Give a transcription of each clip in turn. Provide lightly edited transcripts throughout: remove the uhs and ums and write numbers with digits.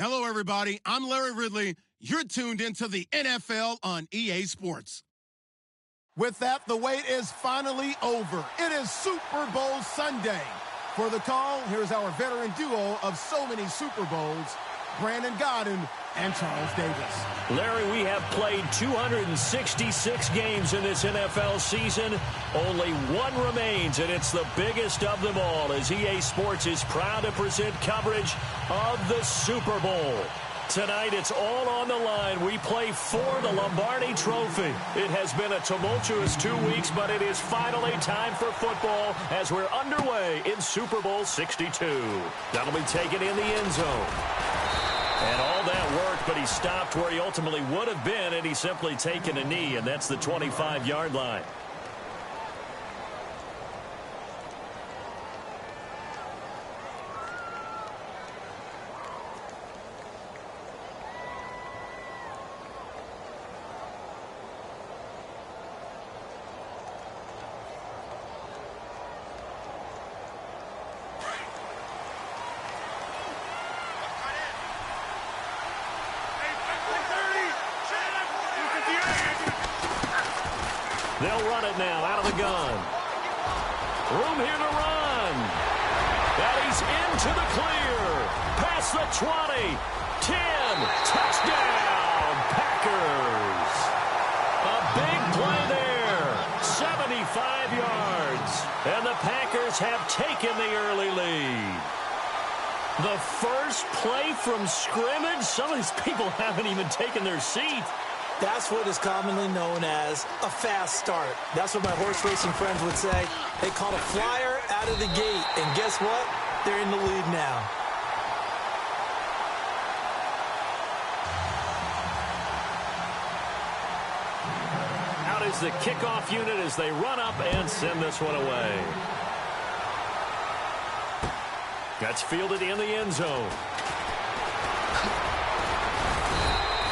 Hello, everybody. I'm Larry Ridley. You're tuned into the NFL on EA Sports. With that, the wait is finally over. It is Super Bowl Sunday. For the call, here's our veteran duo of so many Super Bowls, Brandon Godden and Charles Davis. Larry, we have played 266 games in this NFL season. Only one remains, and it's the biggest of them all, as EA Sports is proud to present coverage of the Super Bowl. Tonight, it's all on the line. We play for the Lombardi Trophy. It has been a tumultuous 2 weeks, but it is finally time for football as we're underway in Super Bowl 62. That'll be taken in the end zone. And all that worked, but he stopped where he ultimately would have been, and he's simply taken a knee, and that's the 25-yard line. They'll run it now out of the gun. Room here to run. And he's into the clear. Past the 20. 10. Touchdown, Packers. A big play there. 75 yards. And the Packers have taken the early lead. The first play from scrimmage. Some of these people haven't even taken their seat. That's what is commonly known as a fast start. That's what my horse racing friends would say. They caught a flyer out of the gate, and guess what? They're in the lead now. Out is the kickoff unit as they run up and send this one away. That's fielded in the end zone.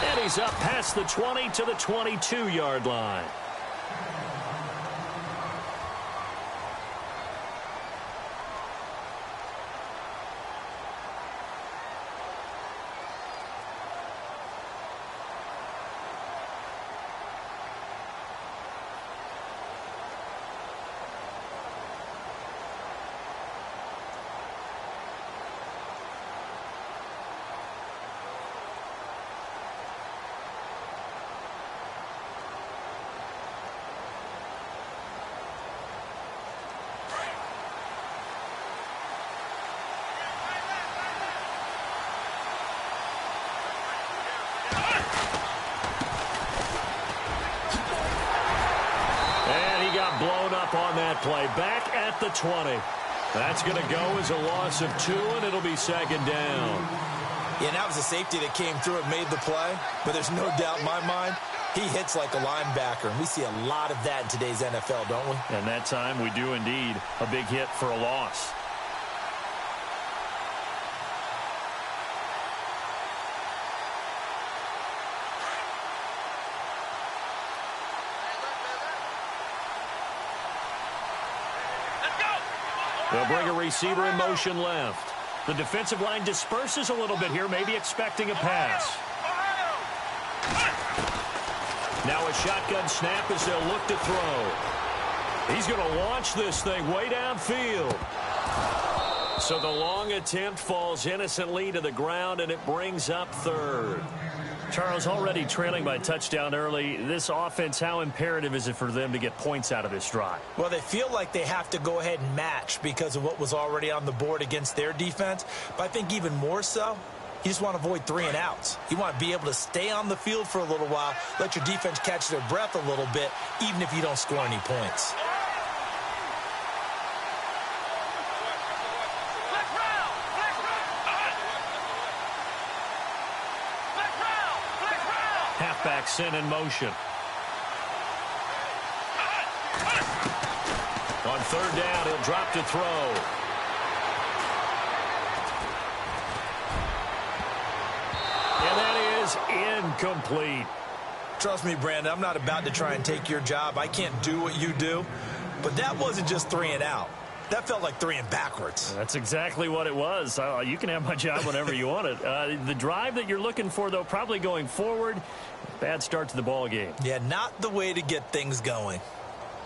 And he's up past the 20 to the 22-yard line. Blown up on that play. Back at the 20. That's going to go as a loss of 2, and it'll be second down. Yeah, that was a safety that came through and made the play. But there's no doubt in my mind, he hits like a linebacker. And we see a lot of that in today's NFL, don't we? And that time we do indeed. A big hit for a loss. They'll bring a receiver in motion left. The defensive line disperses a little bit here, maybe expecting a pass. Now a shotgun snap as they'll look to throw. He's going to launch this thing way downfield. So the long attempt falls innocently to the ground, and it brings up third. Charles, already trailing by touchdown early. This offense, how imperative is it for them to get points out of this drive? Well, they feel like they have to go ahead and match because of what was already on the board against their defense. But I think even more so, you just want to avoid 3 and outs. You want to be able to stay on the field for a little while, let your defense catch their breath a little bit, even if you don't score any points. Halfback sent in motion. On third down, he'll drop to throw. And that is incomplete. Trust me, Brandon, I'm not about to try and take your job. I can't do what you do. But that wasn't just 3 and out. That felt like three and backwards. That's exactly what it was. You can have my job whenever you want it. The drive that you're looking for, though, probably going forward. Bad start to the ball game. Yeah, not the way to get things going.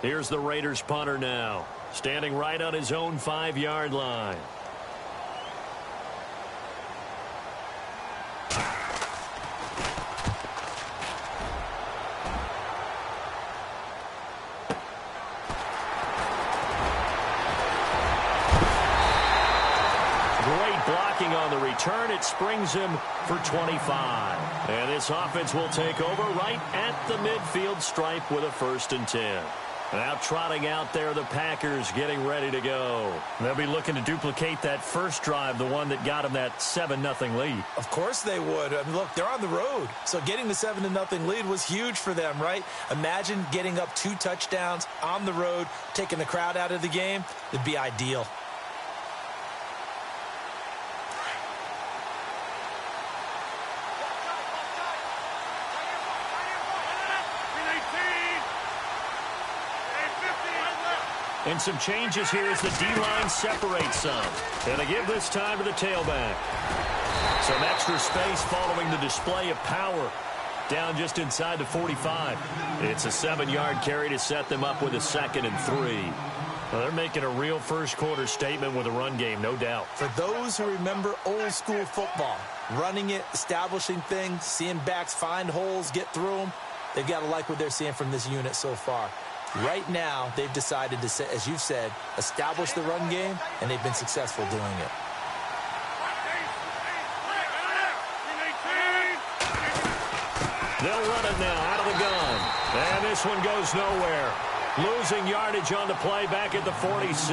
Here's the Raiders punter now, standing right on his own 5-yard line. On the return, it springs him for 25. And this offense will take over right at the midfield stripe with a 1st and 10. Now trotting out there, the Packers getting ready to go. They'll be looking to duplicate that first drive, the one that got them that 7-0 lead. Of course they would. I mean, look, they're on the road. So getting the 7-0 lead was huge for them, right? Imagine getting up 2 touchdowns on the road, taking the crowd out of the game. It'd be ideal. And some changes here as the D-line separates some. And they give this time to the tailback. Some extra space following the display of power. Down just inside the 45. It's a 7-yard carry to set them up with a 2nd and 3. Well, they're making a real first-quarter statement with a run game, no doubt. For those who remember old-school football, running it, establishing things, seeing backs find holes, get through them, they've got to like what they're seeing from this unit so far. Right now, they've decided to, as you've said, establish the run game, and they've been successful doing it. They'll run it now out of the gun. And this one goes nowhere. Losing yardage on the play back at the 46.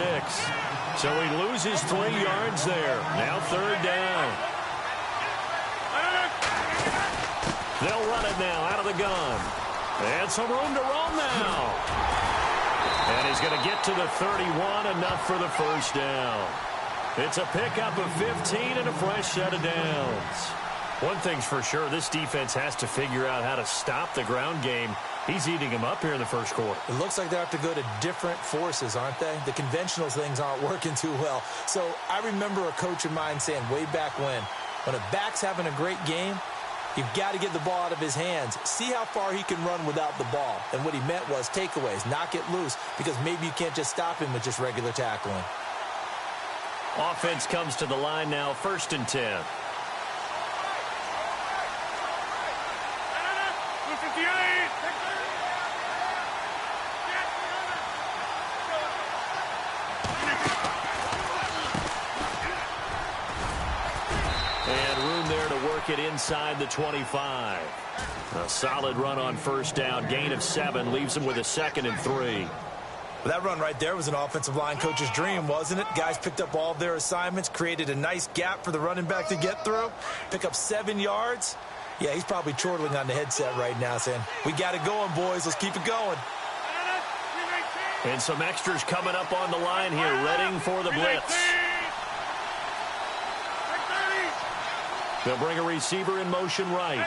So he loses 3 yards there. Now 3rd down. They'll run it now out of the gun. And some room to roam now. And he's going to get to the 31, enough for the 1st down. It's a pickup of 15 and a fresh set of downs. One thing's for sure, this defense has to figure out how to stop the ground game. He's eating him up here in the first quarter. It looks like they have to go to different forces, aren't they? The conventional things aren't working too well. So I remember a coach of mine saying way back when a back's having a great game, you've got to get the ball out of his hands. See how far he can run without the ball. And what he meant was takeaways, knock it loose, because maybe you can't just stop him with just regular tackling. Offense comes to the line now, 1st and 10. It inside the 25. A solid run on 1st down. Gain of 7 leaves him with a 2nd and 3. Well, that run right there was an offensive line coach's dream, wasn't it? Guys picked up all of their assignments, created a nice gap for the running back to get through, pick up 7 yards. Yeah, he's probably chortling on the headset right now saying, we got it going, boys. Let's keep it going. And some extras coming up on the line here, readying for the blitz. They'll bring a receiver in motion right.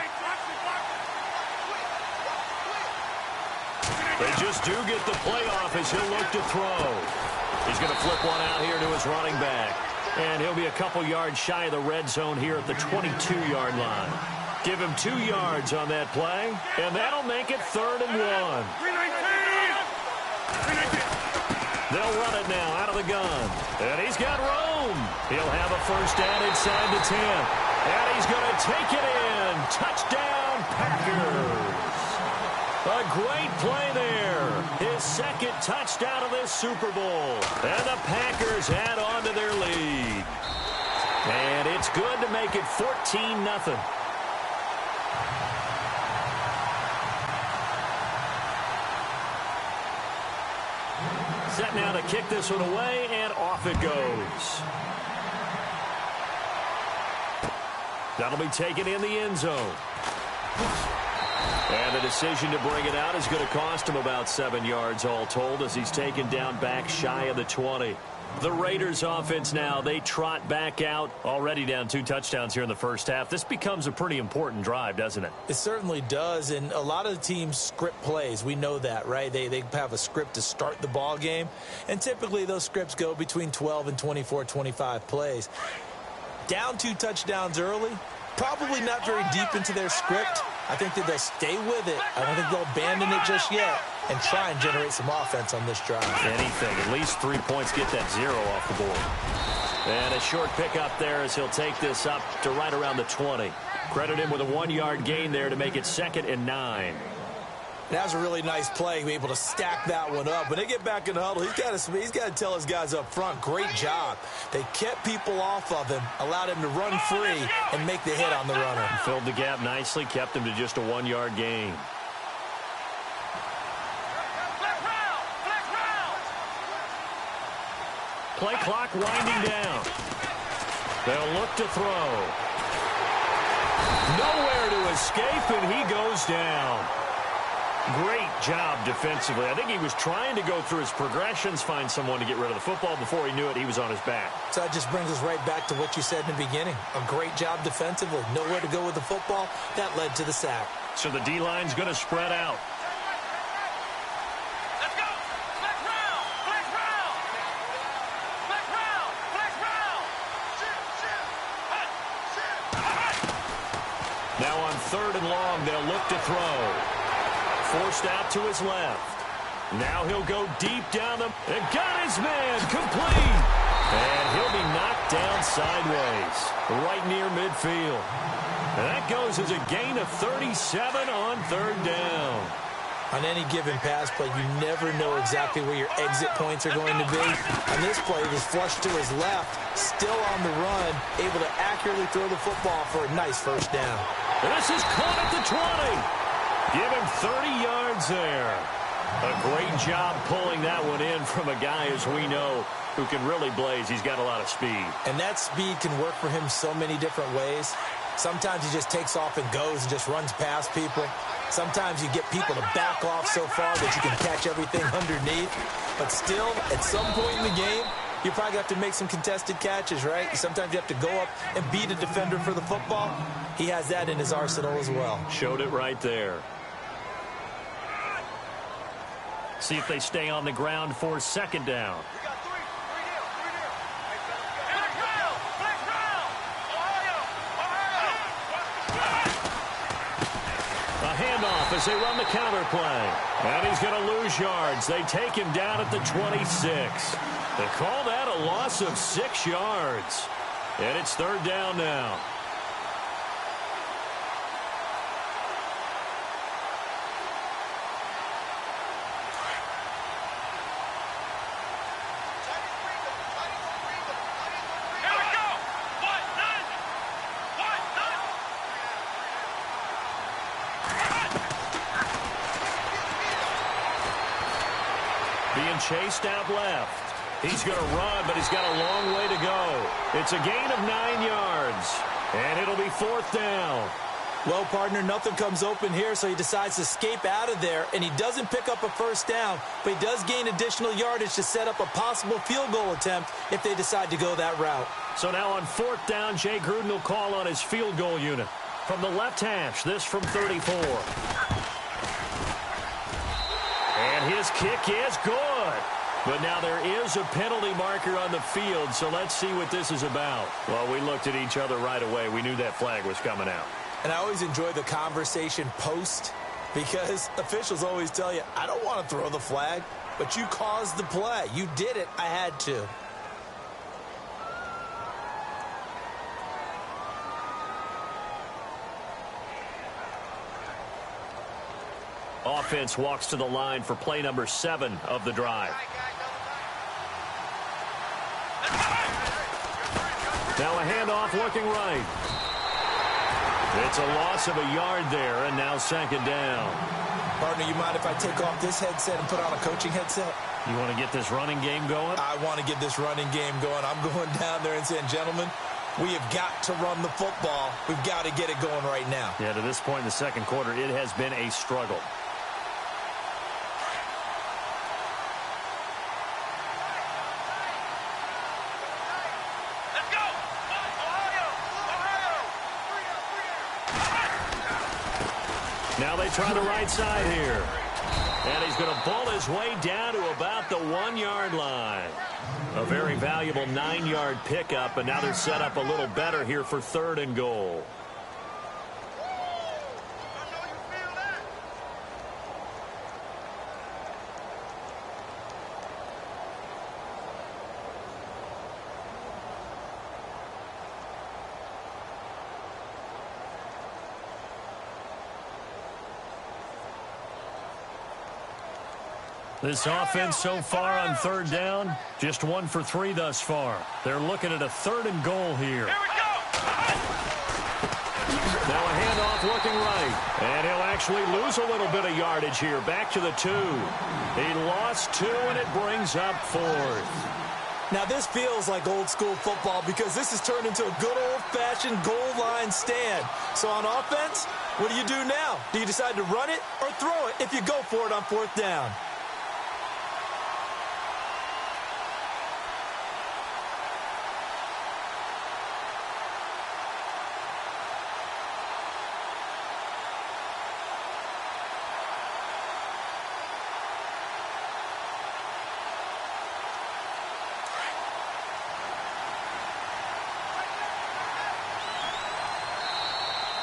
They just do get the play off as he'll look to throw. He's going to flip one out here to his running back. And he'll be a couple yards shy of the red zone here at the 22-yard line. Give him 2 yards on that play, and that'll make it 3rd and 1. They'll run it now out of the gun. And he's got room. He'll have a 1st down inside the 10. And he's going to take it in. Touchdown, Packers. A great play there. His 2nd touchdown of this Super Bowl. And the Packers add on to their lead. And it's good to make it 14-0. Set now to kick this one away, and off it goes. That'll be taken in the end zone. And the decision to bring it out is going to cost him about 7 yards all told as he's taken down back shy of the 20. The Raiders offense now, they trot back out, already down 2 touchdowns here in the first half. This becomes a pretty important drive, doesn't it? It certainly does, and a lot of the teams script plays. We know that, right? They have a script to start the ball game, and typically those scripts go between 12 and 24, 25 plays. Down 2 touchdowns early, probably not very deep into their script. I think that they'll stay with it. I don't think they'll abandon it just yet and try and generate some offense on this drive. Anything. At least 3 points. Get that 0 off the board. And a short pickup there as he'll take this up to right around the 20. Credit him with a 1-yard gain there to make it 2nd and 9. That was a really nice play, be able to stack that one up. When they get back in the huddle, he's got to tell his guys up front, great job. They kept people off of him, allowed him to run free and make the hit on the runner. Filled the gap nicely, kept him to just a 1-yard gain. Play clock winding down. They'll look to throw. Nowhere to escape, and he goes down. Great job defensively. I think he was trying to go through his progressions, find someone to get rid of the football. Before he knew it, he was on his back. So that just brings us right back to what you said in the beginning. A great job defensively. Nowhere to go with the football. That led to the sack. So the D-line's going to spread out. Now on 3rd and long, they'll look to throw. Forced out to his left. Now he'll go deep down the... And got his man complete. And he'll be knocked down sideways. Right near midfield. And that goes as a gain of 37 on 3rd down. On any given pass play, you never know exactly where your exit points are going to be. On this play, he was flushed to his left, still on the run, able to accurately throw the football for a nice 1st down. And this is caught at the 20. Give him 30 yards there. A great job pulling that one in from a guy, as we know, who can really blaze. He's got a lot of speed. And that speed can work for him so many different ways. Sometimes he just takes off and goes and just runs past people. Sometimes you get people to back off so far that you can catch everything underneath. But still, at some point in the game, you probably have to make some contested catches, right? Sometimes you have to go up and beat a defender for the football. He has that in his arsenal as well. Showed it right there. See if they stay on the ground for 2nd down. A handoff as they run the counter play. And he's going to lose yards. They take him down at the 26. They call that a loss of 6 yards. And it's 3rd down now. Chased out left. He's going to run, but he's got a long way to go. It's a gain of 9 yards, and it'll be 4th down. Well, partner, nothing comes open here, so he decides to escape out of there, and he doesn't pick up a 1st down, but he does gain additional yardage to set up a possible field goal attempt if they decide to go that route. So now on 4th down, Jay Gruden will call on his field goal unit. From the left hash, this from 34. And his kick is good. But now there is a penalty marker on the field, so let's see what this is about. Well, we looked at each other right away. We knew that flag was coming out. And I always enjoy the conversation post because officials always tell you, I don't want to throw the flag, but you caused the play. You did it. I had to. Offense walks to the line for play number 7 of the drive. Now a handoff looking right. It's a loss of a yard there, and now 2nd down. Partner, you mind if I take off this headset and put on a coaching headset? You want to get this running game going? I want to get this running game going. I'm going down there and saying, gentlemen, we have got to run the football. We've got to get it going right now. Yeah, to this point in the 2nd quarter, it has been a struggle. Now they try the right side here. And he's going to pull his way down to about the 1-yard line. A very valuable 9-yard pickup, and now they're set up a little better here for 3rd and goal. This offense so far on 3rd down, just 1 for 3 thus far. They're looking at a 3rd and goal here. Here we go. Now a handoff looking right. And he'll actually lose a little bit of yardage here. Back to the 2. He lost 2, and it brings up 4th. Now this feels like old school football because this has turned into a good old-fashioned goal line stand. So on offense, what do you do now? Do you decide to run it or throw it if you go for it on 4th down?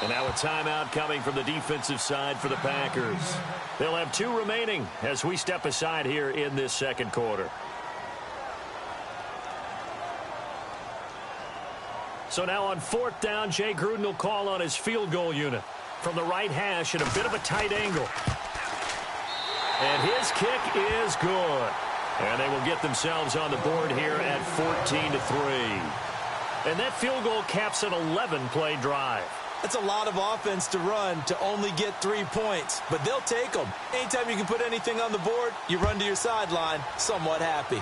And now a timeout coming from the defensive side for the Packers. They'll have 2 remaining as we step aside here in this 2nd quarter. So now on 4th down, Jay Gruden will call on his field goal unit from the right hash at a bit of a tight angle. And his kick is good. And they will get themselves on the board here at 14-3. And that field goal caps an 11-play drive. That's a lot of offense to run to only get 3 points, but they'll take them. Anytime you can put anything on the board, you run to your sideline somewhat happy.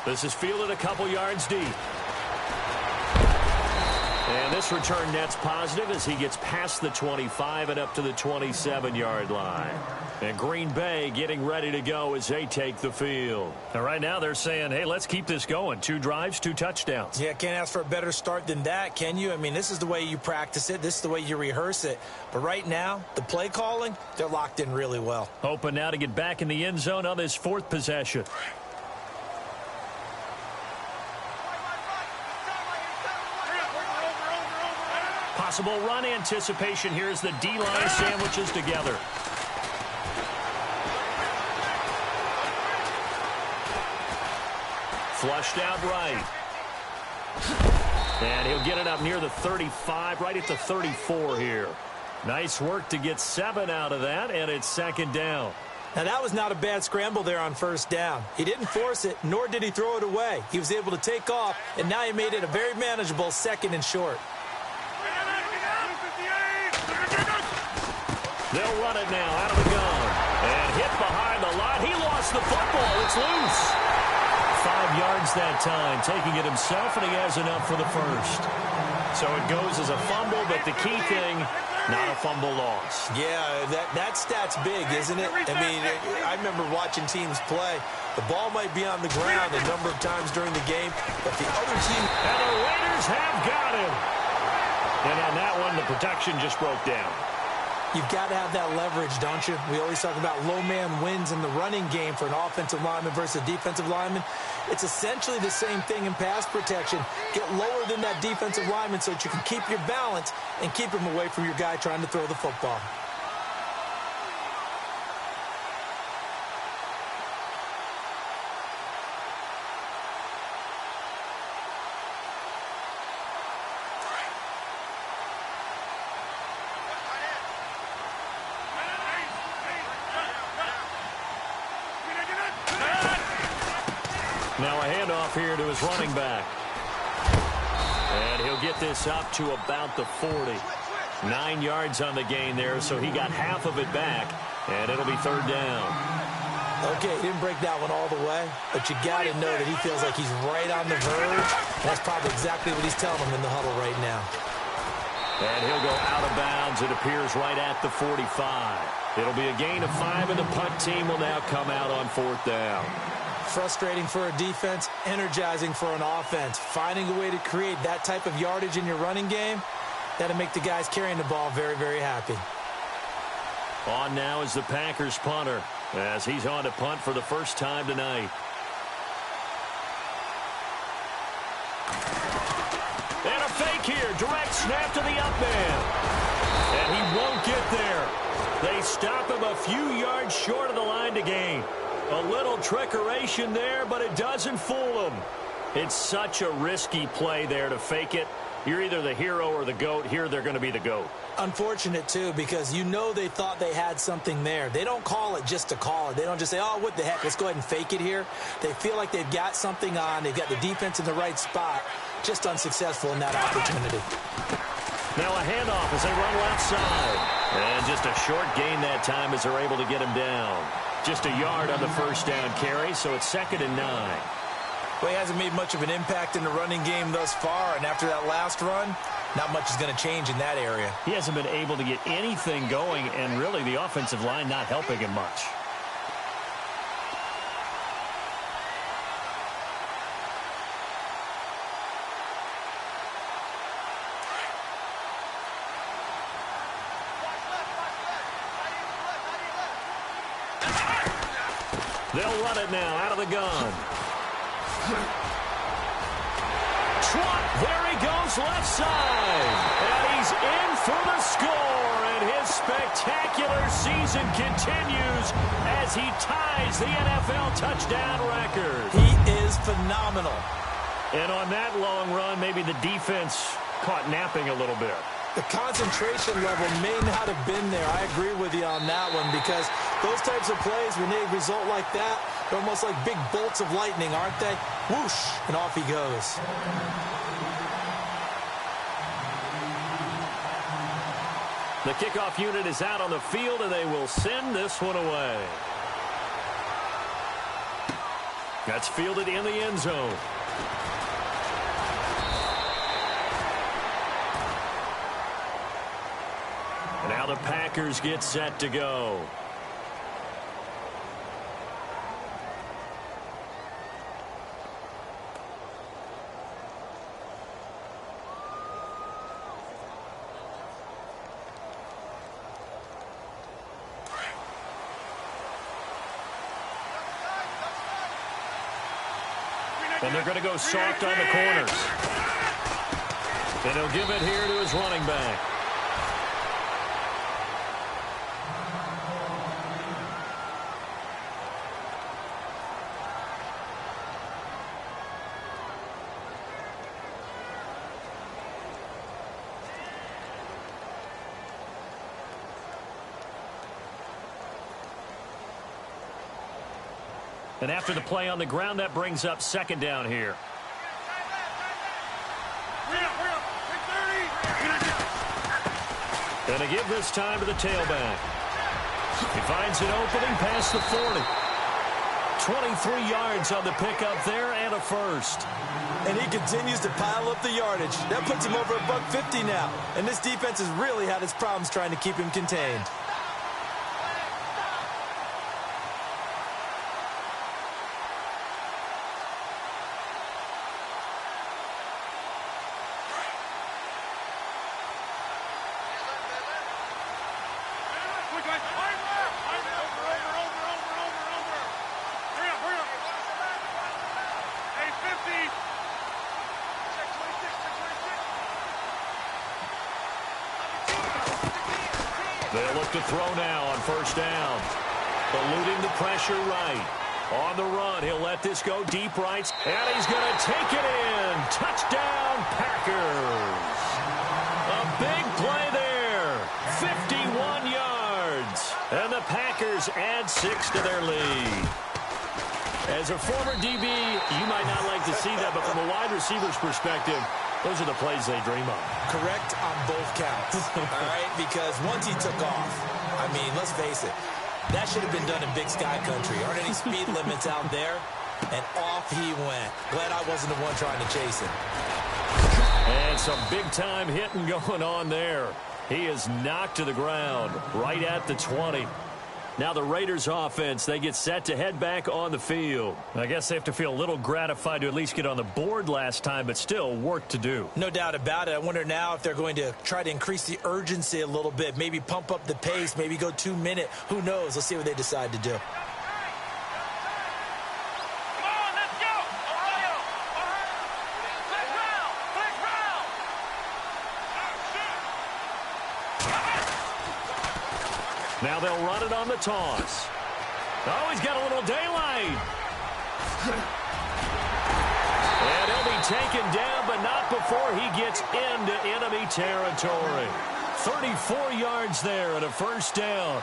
This is fielded a couple yards deep. And this return net's positive as he gets past the 25 and up to the 27-yard line. And Green Bay getting ready to go as they take the field. And right now they're saying, hey, let's keep this going. 2 drives, 2 touchdowns. Yeah, can't ask for a better start than that, can you? I mean, this is the way you practice it. This is the way you rehearse it. But right now, the play calling, they're locked in really well. Hoping now to get back in the end zone on this 4th possession. Possible run anticipation here as the D-line sandwiches together. Flushed out right. And he'll get it up near the 35, right at the 34 here. Nice work to get 7 out of that, and it's 2nd down. Now, that was not a bad scramble there on 1st down. He didn't force it, nor did he throw it away. He was able to take off, and now he made it a very manageable 2nd and short. They'll run it now out of the gun. And hit behind the line. He lost the football. It's loose. 5 yards that time, taking it himself, and he has enough for the 1st. So it goes as a fumble, but the key thing, not a fumble loss. Yeah, that stat's big, isn't it? I mean, I remember watching teams play. The ball might be on the ground a number of times during the game, but the other team... And the Raiders have got him. And on that one, the protection just broke down. You've got to have that leverage, don't you? We always talk about low man wins in the running game for an offensive lineman versus a defensive lineman. It's essentially the same thing in pass protection. Get lower than that defensive lineman so that you can keep your balance and keep him away from your guy trying to throw the football. Now a handoff here to his running back. And he'll get this up to about the 40. 9 yards on the gain there, so he got half of it back, and it'll be 3rd down. Okay, he didn't break that one all the way, but you got to know that he feels like he's right on the verge. That's probably exactly what he's telling him in the huddle right now. And he'll go out of bounds. It appears right at the 45. It'll be a gain of 5, and the punt team will now come out on 4th down. Frustrating for a defense, energizing for an offense. Finding a way to create that type of yardage in your running game, That'll make the guys carrying the ball very, very happy. On now is the Packers punter, as he's on to punt for the first time tonight. And a fake here. Direct snap to the up man. And he won't get there. They stop him a few yards short of the line to gain. A little trickeration there, but it doesn't fool him. It's such a risky play there to fake it. You're either the hero or the GOAT. Here they're going to be the GOAT. Unfortunate, too, because you know they thought they had something there. They don't call it just to call it. They don't just say, oh, what the heck, let's go ahead and fake it here. They feel like they've got something on. They've got the defense in the right spot. Just unsuccessful in that opportunity. Now a handoff as they run left side. And just a short gain that time as they're able to get him down. Just a yard on the first down carry, so it's 2nd and 9. Well, he hasn't made much of an impact in the running game thus far, and after that last run, not much is going to change in that area. He hasn't been able to get anything going, and really the offensive line not helping him much. They'll run it now out of the gun. Trot, there he goes left side. And he's in for the score. And his spectacular season continues as he ties the NFL touchdown record. He is phenomenal. And on that long run, maybe the defense caught napping a little bit. The concentration level may not have been there. I agree with you on that one, because those types of plays, when they result like that, they're almost like big bolts of lightning, aren't they? Whoosh, and off he goes. The kickoff unit is out on the field, and they will send this one away. That's fielded in the end zone. And now the Packers get set to go. And they're going to go soft on the corners. And he'll give it here to his running back. And after the play on the ground, that brings up 2nd down here. And a give this time to the tailback. He finds an opening past the 40. 23 yards on the pickup there and a first. And he continues to pile up the yardage. That puts him over $150 now. And this defense has really had its problems trying to keep him contained. They'll look to throw now on first down. Eluding the pressure right. On the run, he'll let this go deep right. And he's going to take it in. Touchdown, Packers. A big play there. 51 yards. And the Packers add 6 to their lead. As a former DB, you might not like to see that, but from a wide receiver's perspective, those are the plays they dream of. Correct on both counts. All right, because once he took off, I mean, let's face it, that should have been done in Big Sky Country. Aren't any speed limits out there? And off he went. Glad I wasn't the one trying to chase him. And some big-time hitting going on there. He is knocked to the ground right at the 20. Now the Raiders offense, they get set to head back on the field. I guess they have to feel a little gratified to at least get on the board last time, but still work to do. No doubt about it. I wonder now if they're going to try to increase the urgency a little bit, maybe pump up the pace, maybe go 2 minute. Who knows? Let's see what they decide to do. Now they'll run it on the toss. Oh, he's got a little daylight. And he'll be taken down, but not before he gets into enemy territory. 34 yards there and a first down.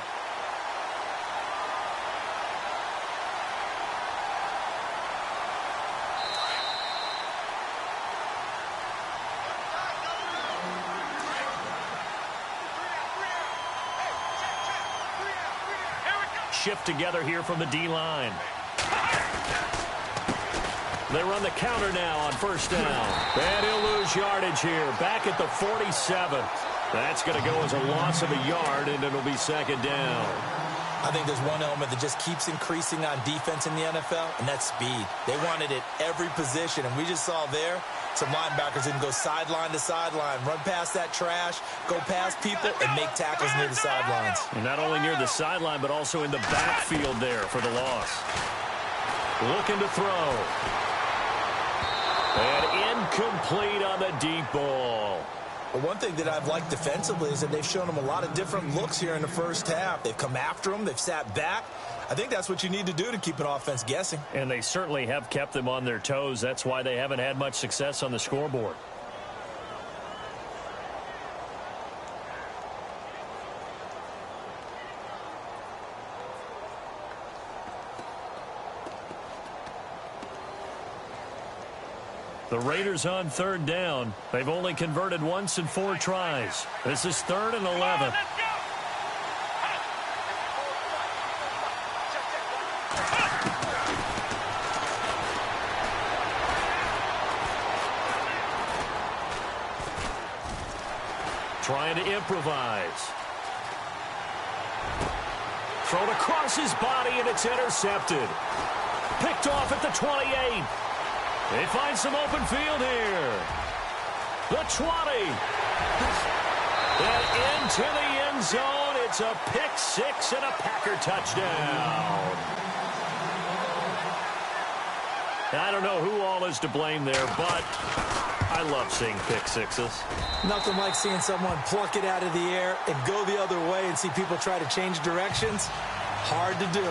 Shift together here from the D-line. They run the counter now on first down. And he'll lose yardage here. Back at the 47. That's going to go as a loss of a yard, and it'll be second down. I think there's one element that just keeps increasing on defense in the NFL, and that's speed. They want it at every position, and we just saw there some linebackers didn't go sideline to sideline, run past that trash, go past people, and make tackles near the sidelines. And not only near the sideline, but also in the backfield there for the loss. Looking to throw. And incomplete on the deep ball. But one thing that I've liked defensively is that they've shown them a lot of different looks here in the first half. They've come after them. They've sat back. I think that's what you need to do to keep an offense guessing. And they certainly have kept them on their toes. That's why they haven't had much success on the scoreboard. The Raiders on third down. They've only converted once in 4 tries. This is 3rd and 11. Trying to improvise. Thrown across his body, and it's intercepted. Picked off at the 28. They find some open field here. The 20. And into the end zone. It's a pick 6 and a Packer touchdown. I don't know who all is to blame there, but I love seeing pick sixes. Nothing like seeing someone pluck it out of the air and go the other way and see people try to change directions. Hard to do.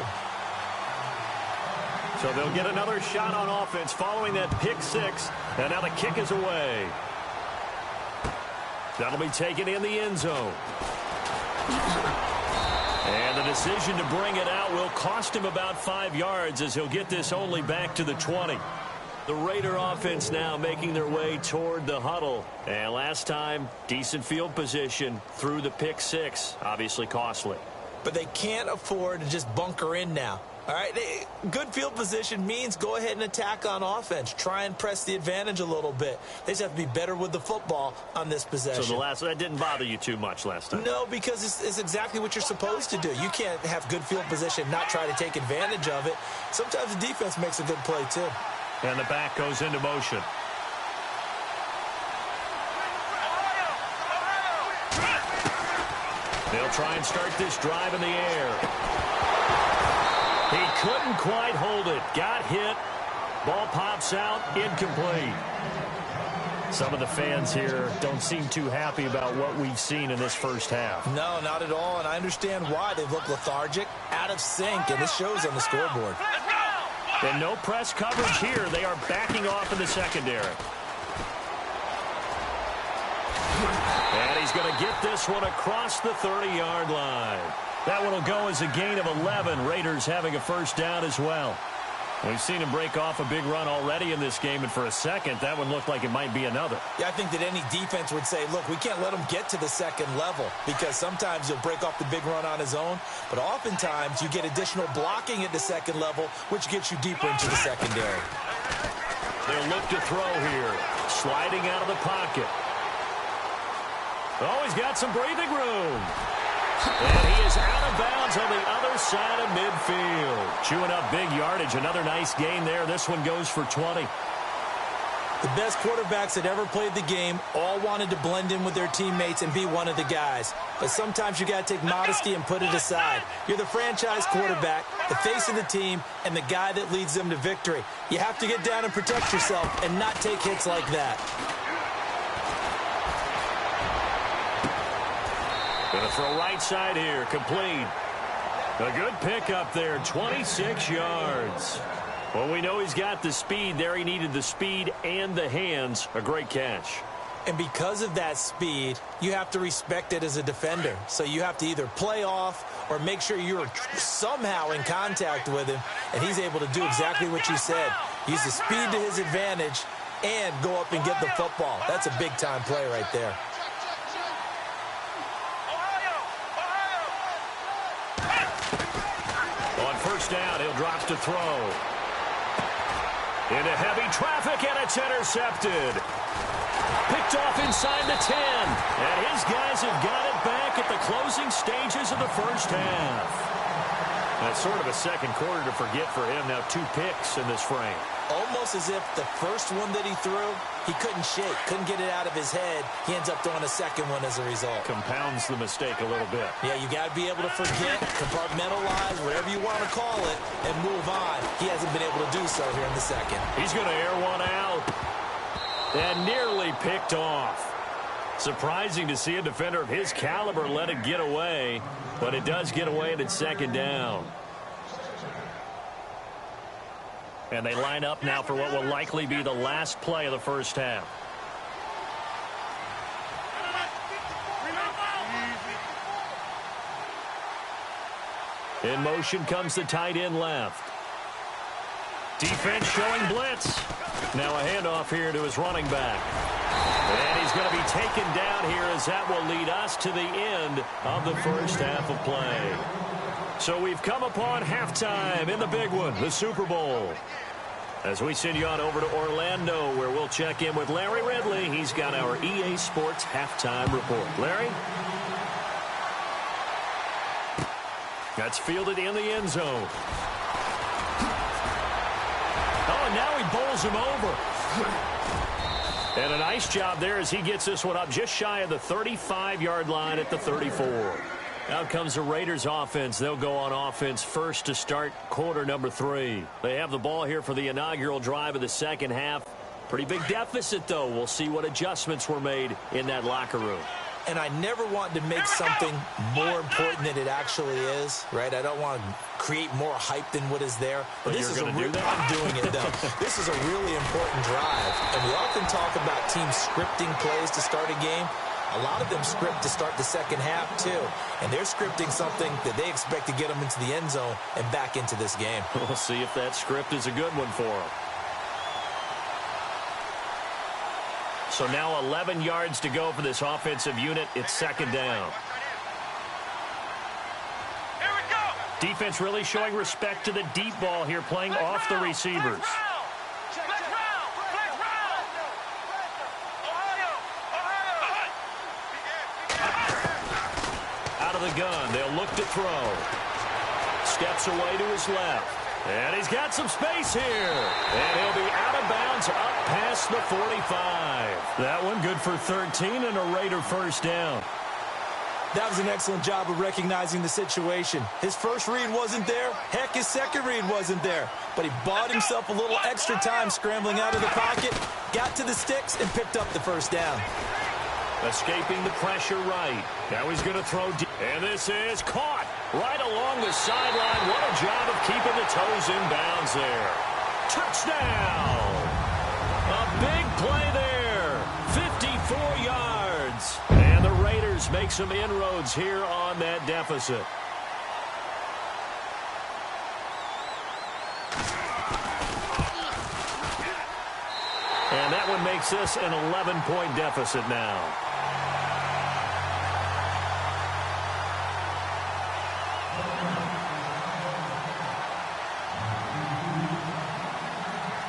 So they'll get another shot on offense following that pick 6. And now the kick is away. That'll be taken in the end zone. And the decision to bring it out will cost him about 5 yards as he'll get this only back to the 20. The Raider offense now making their way toward the huddle. And last time, decent field position through the pick 6. Obviously costly. But they can't afford to just bunker in now. All right, good field position means go ahead and attack on offense. Try and press the advantage a little bit. They just have to be better with the football on this possession. So that didn't bother you too much last time? No, because it's exactly what you're supposed to do. You can't have good field position, not try to take advantage of it. Sometimes the defense makes a good play, too. And the back goes into motion. They'll try and start this drive in the air. He couldn't quite hold it. Got hit. Ball pops out. Incomplete. Some of the fans here don't seem too happy about what we've seen in this first half. No, not at all, and I understand why. They look lethargic, out of sync, and this shows on the scoreboard. And no press coverage here. They are backing off in the secondary. And he's going to get this one across the 30-yard line. That one will go as a gain of 11. Raiders having a first down as well. We've seen him break off a big run already in this game, and for a second, that one looked like it might be another. Yeah, I think that any defense would say, look, we can't let him get to the second level because sometimes he'll break off the big run on his own, but oftentimes you get additional blocking at the second level, which gets you deeper into the secondary. They'll look to throw here. Sliding out of the pocket. Oh, he's got some breathing room. And he is out of bounds on the other side of midfield. Chewing up big yardage. Another nice gain there. This one goes for 20. The best quarterbacks that ever played the game all wanted to blend in with their teammates and be one of the guys. But sometimes you got to take modesty and put it aside. You're the franchise quarterback, the face of the team, and the guy that leads them to victory. You have to get down and protect yourself and not take hits like that. Going to throw right side here, complete. A good pickup there, 26 yards. Well, we know he's got the speed there. He needed the speed and the hands. A great catch. And because of that speed, you have to respect it as a defender. So you have to either play off or make sure you're somehow in contact with him, and he's able to do exactly what you said. Use the speed to his advantage and go up and get the football. That's a big-time play right there. On first down, he'll drop to throw. Into heavy traffic, and it's intercepted. Picked off inside the 10. And his guys have got it back at the closing stages of the first half. That's sort of a second quarter to forget for him. Now 2 picks in this frame. Almost as if the first one that he threw, he couldn't shake, couldn't get it out of his head. He ends up throwing a second one as a result. Compounds the mistake a little bit. Yeah, you got to be able to forget, compartmentalize, whatever you want to call it, and move on. He hasn't been able to do so here in the second. He's going to air one out. And nearly picked off. Surprising to see a defender of his caliber let it get away, but it does get away and it's second down. And they line up now for what will likely be the last play of the first half. In motion comes the tight end left. Defense showing blitz. Now a handoff here to his running back. And he's going to be taken down here as that will lead us to the end of the first half of play. So we've come upon halftime in the big one, the Super Bowl. As we send you on over to Orlando, where we'll check in with Larry Ridley. He's got our EA Sports halftime report. Larry? That's fielded in the end zone. Oh, and now he bowls him over. And a nice job there as he gets this one up just shy of the 35-yard line at the 34. Out comes the Raiders offense. They'll go on offense first to start quarter number 3. They have the ball here for the inaugural drive of the second half. Pretty big deficit, though. We'll see what adjustments were made in that locker room. And I never want to make something more important than it actually is, right? I don't want to create more hype than what is there. But this is I'm doing it, though. This is a really important drive. And we often talk about teams scripting plays to start a game. A lot of them script to start the second half, too. And they're scripting something that they expect to get them into the end zone and back into this game. We'll see if that script is a good one for them. So now 11 yards to go for this offensive unit. It's second down. Here we go. Defense really showing respect to the deep ball here, playing off the receivers. Out of the gun, they'll look to throw. Steps away to his left. And he's got some space here. And he'll be out of bounds up past the 45. That one good for 13 and a Raider first down. That was an excellent job of recognizing the situation. His first read wasn't there. Heck, his second read wasn't there. But he bought himself a little extra time scrambling out of the pocket, got to the sticks, and picked up the first down. Escaping the pressure right. Now he's going to throw deep. And this is caught right along the sideline. What a job of keeping the toes in bounds there. Touchdown! A big play there. 54 yards. And the Raiders make some inroads here on that deficit. And that one makes this an 11-point deficit now.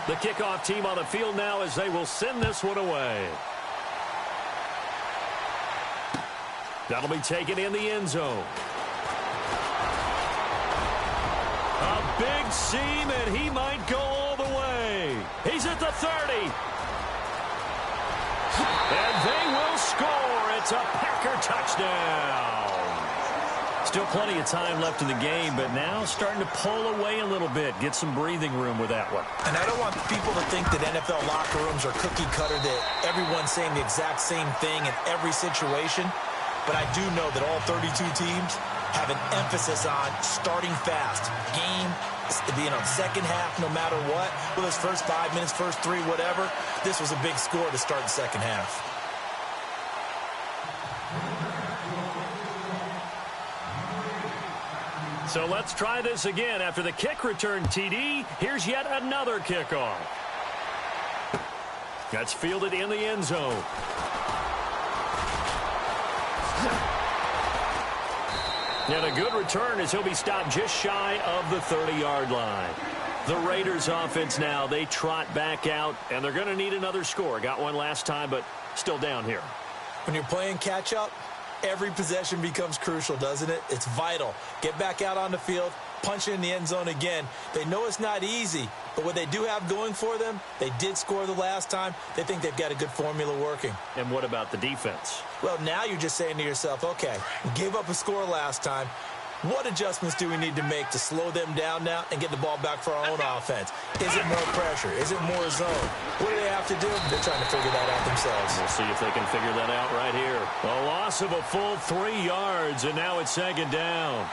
The kickoff team on the field now as they will send this one away. That'll be taken in the end zone. big seam, and he might go all the way. He's at the 30. And they will score. It's a Packer touchdown. Still plenty of time left in the game, but now starting to pull away a little bit. Get some breathing room with that one. And I don't want people to think that NFL locker rooms are cookie cutter, that everyone's saying the exact same thing in every situation. But I do know that all 32 teams have an emphasis on starting fast. Game being on second half no matter what. Whether it's first 5 minutes, first 3, whatever. This was a big score to start the second half. So let's try this again. After the kick return TD, here's yet another kickoff. That's fielded in the end zone. And a good return as he'll be stopped just shy of the 30-yard line. The Raiders offense now, they trot back out, and they're going to need another score. Got one last time, but still down here. When you're playing catch-up, every possession becomes crucial, doesn't it? It's vital. Get back out on the field, punch it in the end zone again. They know it's not easy, but what they do have going for them, they did score the last time. They think they've got a good formula working. And what about the defense? Well, now you're just saying to yourself, okay, we gave up a score last time. What adjustments do we need to make to slow them down now and get the ball back for our own offense? Is it more pressure? Is it more zone? What do they have to do? They're trying to figure that out themselves. We'll see if they can figure that out right here. A loss of a full 3 yards, and now it's second down.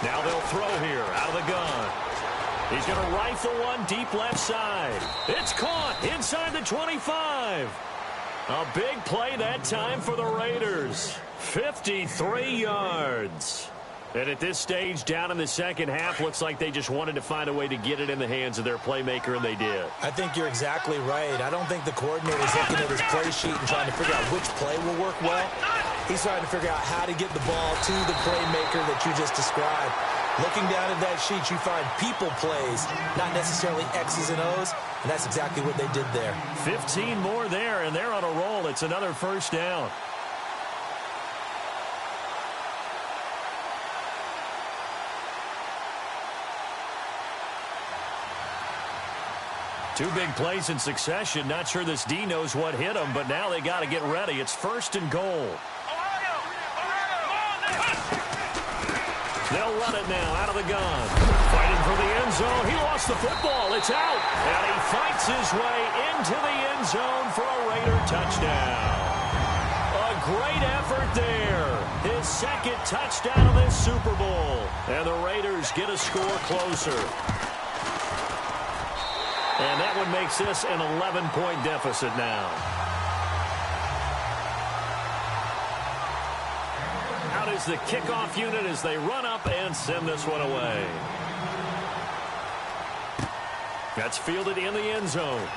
Now they'll throw here out of the gun. He's going to rifle one deep left side. It's caught inside the 25. A big play that time for the Raiders. 53 yards. And at this stage, down in the second half, looks like they just wanted to find a way to get it in the hands of their playmaker, and they did. I think you're exactly right. I don't think the coordinator's looking at his play sheet and trying to figure out which play will work well. He's trying to figure out how to get the ball to the playmaker that you just described. Looking down at that sheet, you find people plays, not necessarily X's and O's, and that's exactly what they did there. 15 more there, and they're on a roll. It's another first down. Two big plays in succession. Not sure this D knows what hit him, but now they got to get ready. It's first and goal. They'll run it now out of the gun. Fighting for the end zone. He lost the football. It's out. And he fights his way into the end zone for a Raider touchdown. A great effort there. His second touchdown of this Super Bowl. And the Raiders get a score closer. And that one makes this an 11-point deficit now. Out is the kickoff unit as they run up and send this one away. That's fielded in the end zone.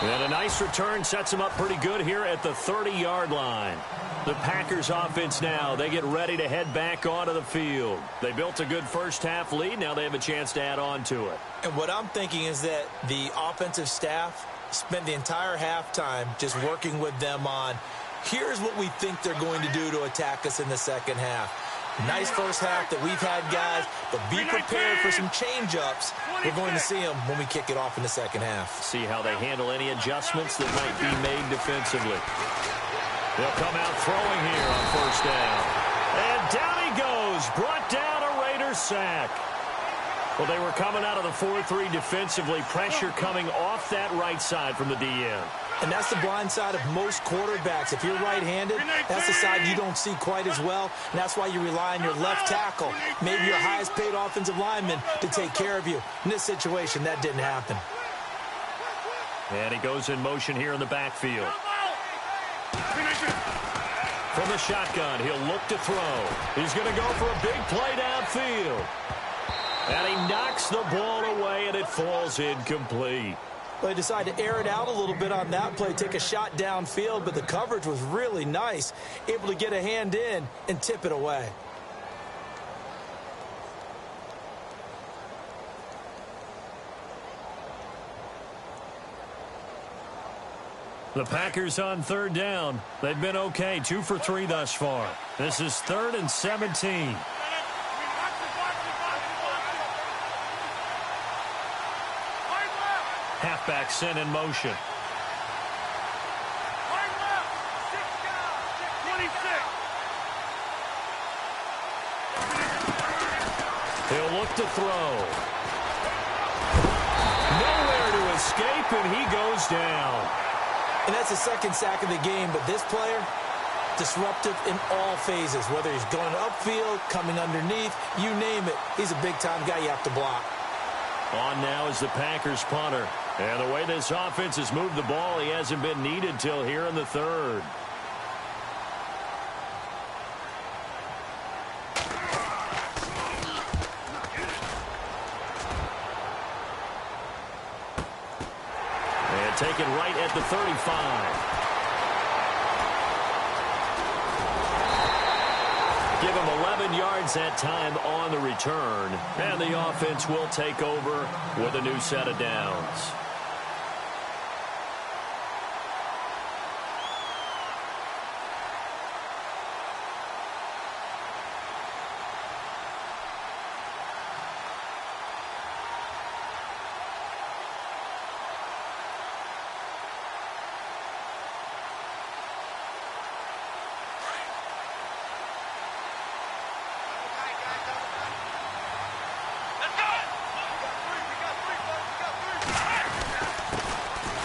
And a nice return sets them up pretty good here at the 30-yard line. The Packers offense now, they get ready to head back onto the field. They built a good first-half lead. Now they have a chance to add on to it. And what I'm thinking is that the offensive staff spent the entire halftime just working with them on, here's what we think they're going to do to attack us in the second half. Nice first half that we've had, guys, but be prepared for some change-ups. We're going to see them when we kick it off in the second half. See how they handle any adjustments that might be made defensively. They'll come out throwing here on first down. And down he goes. Brought down a Raiders sack. Well, they were coming out of the 4-3 defensively. Pressure coming off that right side from the DN. And that's the blind side of most quarterbacks. If you're right-handed, that's the side you don't see quite as well. And that's why you rely on your left tackle, maybe your highest-paid offensive lineman, to take care of you. In this situation, that didn't happen. And he goes in motion here in the backfield. From the shotgun, he'll look to throw. He's going to go for a big play downfield. And he knocks the ball away, and it falls incomplete. Well, they decided to air it out a little bit on that play, take a shot downfield, but the coverage was really nice, able to get a hand in and tip it away. The Packers on third down. They've been okay, 2 for 3 thus far. This is 3rd and 17. Halfback sent in motion. He'll look to throw. Nowhere to escape, and he goes down. And that's the second sack of the game, but this player, disruptive in all phases, whether he's going upfield, coming underneath, you name it. He's a big-time guy you have to block. On now is the Packers punter. And the way this offense has moved the ball, he hasn't been needed till here in the 3rd. And taken right at the 35. Give him 11 yards that time on the return. And the offense will take over with a new set of downs.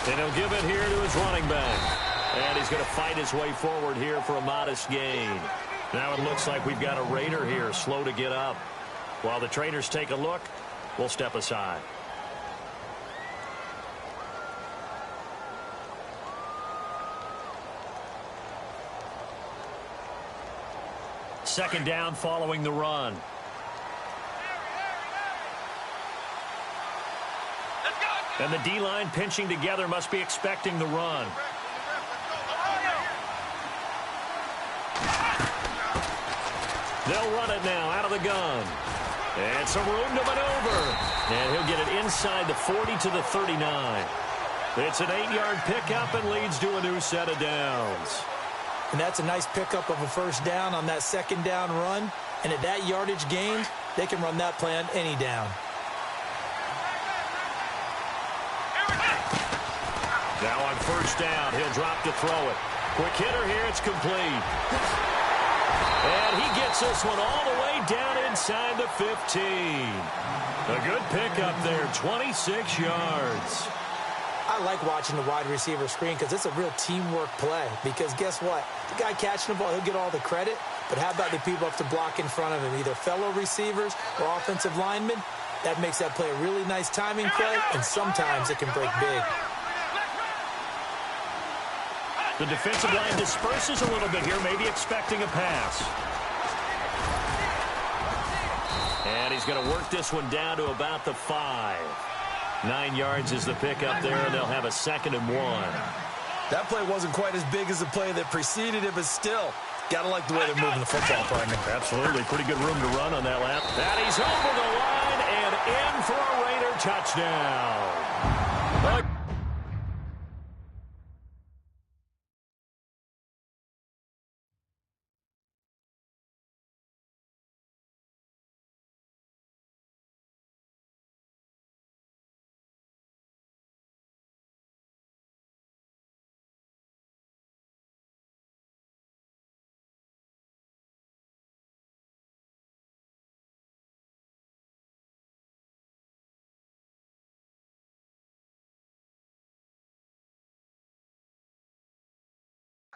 And he'll give it here to his running back. And he's going to fight his way forward here for a modest gain. Now it looks like we've got a Raider here, slow to get up. While the trainers take a look, we'll step aside. Second down following the run. And the D-line pinching together must be expecting the run. They'll run it now out of the gun. And some room to maneuver. And he'll get it inside the 40 to the 39. It's an 8-yard pickup and leads to a new set of downs. And that's a nice pickup of a first down on that second down run. And at that yardage gained, they can run that play on any down. Now on first down, he'll drop to throw it. Quick hitter here, it's complete. And he gets this one all the way down inside the 15. A good pickup there, 26 yards. I like watching the wide receiver screen because it's a real teamwork play. Because guess what? The guy catching the ball, he'll get all the credit. But how about the people up to block in front of him, either fellow receivers or offensive linemen? That makes that play a really nice timing play, and sometimes it can break big. The defensive line disperses a little bit here, maybe expecting a pass. And he's going to work this one down to about the 5. 9 yards is the pickup there, and they'll have a 2nd and 1. That play wasn't quite as big as the play that preceded it, but still, got to like the way they're moving the football, partner. Absolutely. Pretty good room to run on that lap. And he's over the line and in for a Raider touchdown.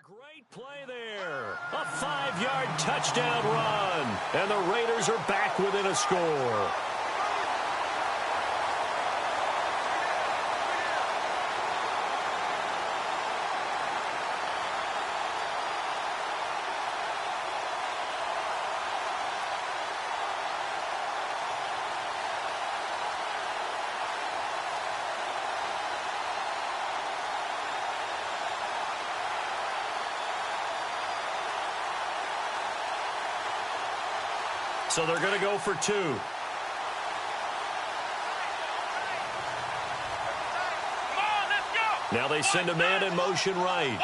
Great play there. A 5-yard touchdown run. And the Raiders are back within a score. So they're going to go for 2. Now they send a man in motion right.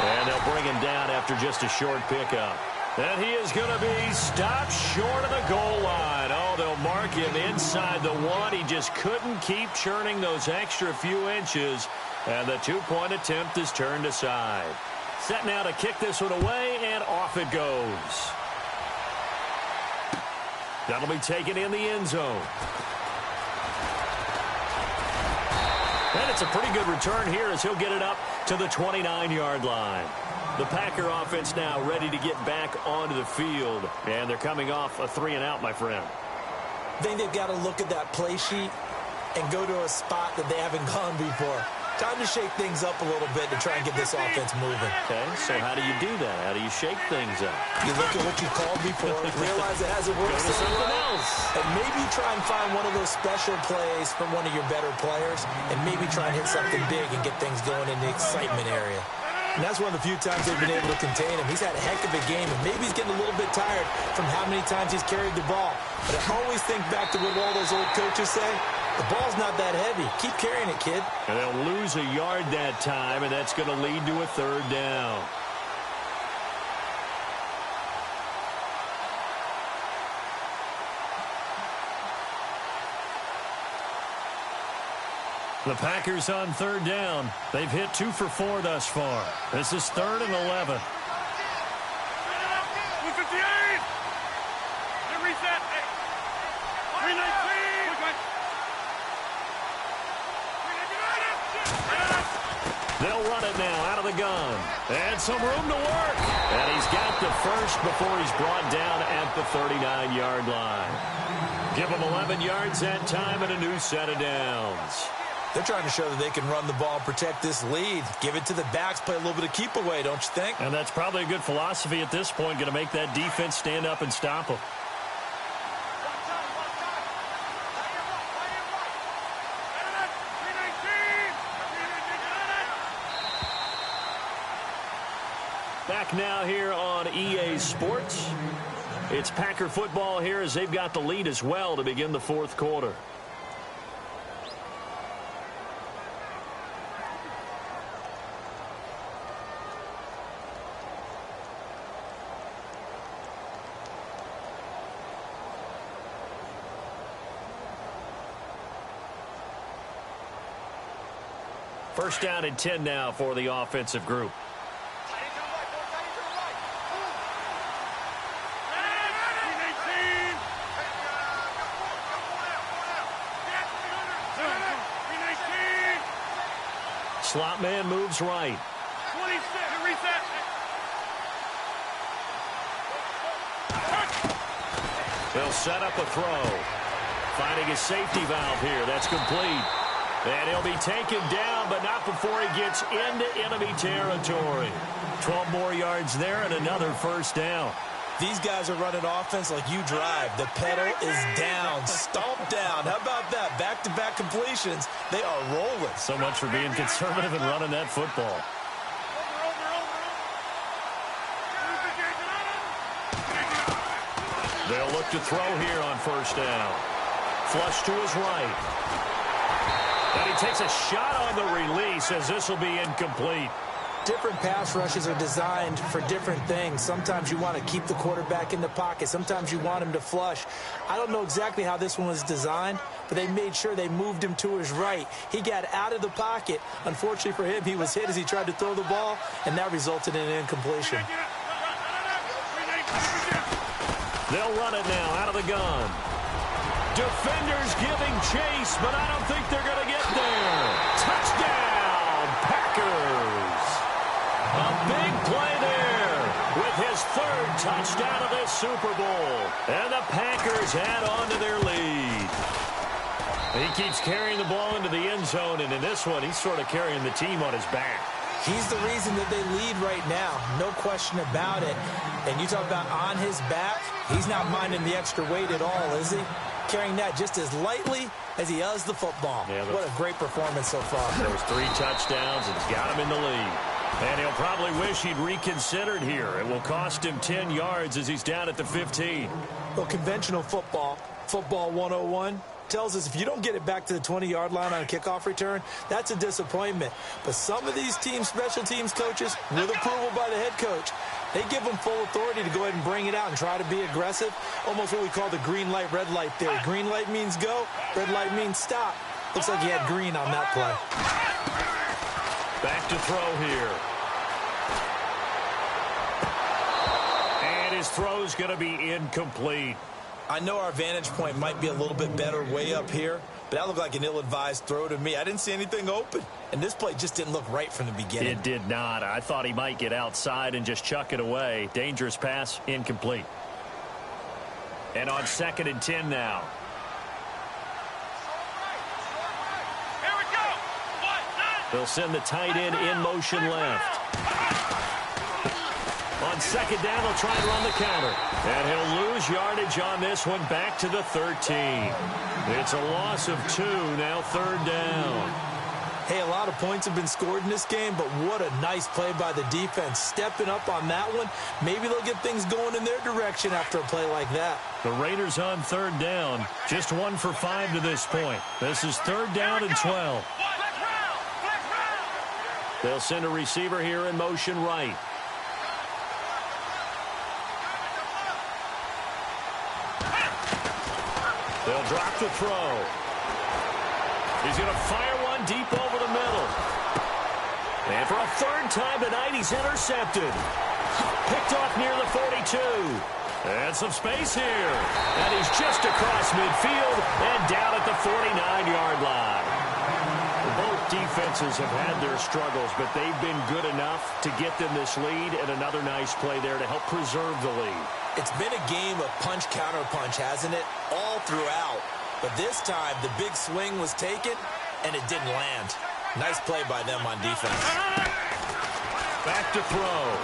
And they'll bring him down after just a short pickup. And he is going to be stopped short of the goal line. Oh, they'll mark him inside the 1. He just couldn't keep churning those extra few inches. And the 2-point attempt is turned aside. Set now to kick this one away, and off it goes. That'll be taken in the end zone. And it's a pretty good return here as he'll get it up to the 29-yard line. The Packer offense now ready to get back onto the field. And they're coming off a 3-and-out, my friend. I think they've got to look at that play sheet and go to a spot that they haven't gone before. Time to shake things up a little bit to try and get this offense moving. Okay, so how do you do that? How do you shake things up? You look at what you called before, realize it hasn't worked. Go to something else. And maybe try and find one of those special plays from one of your better players, and maybe try and hit something big and get things going in the excitement area. And that's one of the few times they've been able to contain him. He's had a heck of a game, and maybe he's getting a little bit tired from how many times he's carried the ball. But I always think back to what all those old coaches say. The ball's not that heavy. Keep carrying it, kid. And they'll lose a yard that time, and that's going to lead to a 3rd down. The Packers on 3rd down. They've hit 2 for 4 thus far. This is 3rd and 11. They'll run it now out of the gun. And some room to work. And he's got the first before he's brought down at the 39-yard line. Give him 11 yards that time and a new set of downs. They're trying to show that they can run the ball and protect this lead. Give it to the backs, play a little bit of keep away, don't you think? And that's probably a good philosophy at this point, going to make that defense stand up and stop them. Back now here on EA Sports. It's Packer football here as they've got the lead as well to begin the 4th quarter. First down and 10 now for the offensive group. Slot man moves right. 26, reset. They'll set up a throw. Finding a safety valve here. That's complete. And he'll be taken down, but not before he gets into enemy territory. 12 more yards there and another first down. These guys are running offense like you drive. The pedal is down, stomped down. How about that? Back-to-back completions. They are rolling. So much for being conservative and running that football. They'll look to throw here on first down. Flush to his right. And he takes a shot on the release as this will be incomplete. Different pass rushes are designed for different things. Sometimes you want to keep the quarterback in the pocket. Sometimes you want him to flush. I don't know exactly how this one was designed, but they made sure they moved him to his right. He got out of the pocket. Unfortunately for him, he was hit as he tried to throw the ball, and that resulted in an incompletion. They'll run it now out of the gun. Defenders giving chase, but I don't think they're going to get there. Touchdown, Packers. A big play there with his 3rd touchdown of this Super Bowl. And the Packers add on to their lead. He keeps carrying the ball into the end zone, and in this one, he's sort of carrying the team on his back. He's the reason that they lead right now. No question about it. And you talk about on his back, he's not minding the extra weight at all, is he? Carrying that just as lightly as he does the football. Yeah, what a great performance so far. There's 3 touchdowns, and he's got him in the lead. And he'll probably wish he'd reconsidered here. It will cost him 10 yards as he's down at the 15. Well, conventional football 101, tells us if you don't get it back to the 20-yard line on a kickoff return, that's a disappointment. But some of these teams, special teams coaches, with approval by the head coach, they give them full authority to go ahead and bring it out and try to be aggressive. Almost what we call the green light, red light theory. Green light means go, red light means stop. Looks like he had green on that play. Back to throw here. And his throw's going to be incomplete. I know our vantage point might be a little bit better way up here, but that looked like an ill-advised throw to me. I didn't see anything open, and this play just didn't look right from the beginning. It did not. I thought he might get outside and just chuck it away. Dangerous pass, incomplete. And on 2nd and 10 now. Here we go. They'll send the tight end in motion left. On 2nd down, they'll try and run the counter. And he'll lose yardage on this one back to the 13. It's a loss of 2, now 3rd down. Hey, a lot of points have been scored in this game, but what a nice play by the defense. Stepping up on that one, maybe they'll get things going in their direction after a play like that. The Raiders on 3rd down, just 1 for 5 to this point. This is 3rd down and 12. They'll send a receiver here in motion right. They'll drop the throw. He's going to fire one deep over the middle. And for a 3rd time tonight, he's intercepted. Picked off near the 42. And some space here. And he's just across midfield and down at the 49-yard line. Both defenses have had their struggles, but they've been good enough to get them this lead, and another nice play there to help preserve the lead. It's been a game of punch-counter-punch, hasn't it? All throughout. But this time, the big swing was taken, and it didn't land. Nice play by them on defense. Back to throw.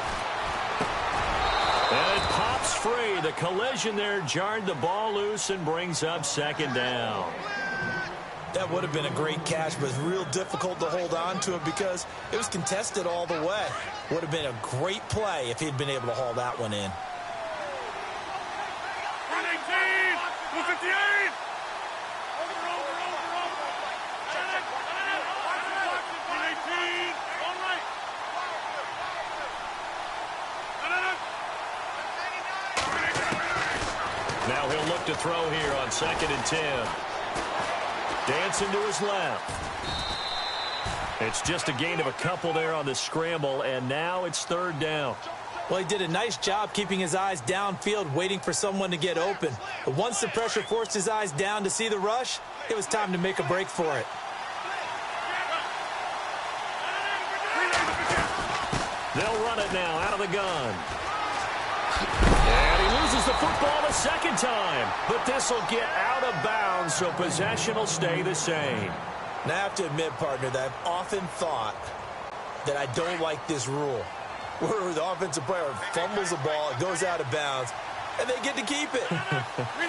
And it pops free. The collision there jarred the ball loose and brings up 2nd down. That would have been a great catch, but it's real difficult to hold on to it because it was contested all the way. Would have been a great play if he'd been able to haul that one in. 118, 258. Now he'll look to throw here on 2nd and 10. Dancing to his left. It's just a gain of a couple there on the scramble, and now it's 3rd down. Well, he did a nice job keeping his eyes downfield, waiting for someone to get open. But once the pressure forced his eyes down to see the rush, it was time to make a break for it. They'll run it now out of the gun. And he loses the football a 2nd time. But this will get out of bounds, so possession will stay the same. Now, I have to admit, partner, that I've often thought that I don't like this rule, where the offensive player fumbles the ball, it goes out of bounds, and they get to keep it.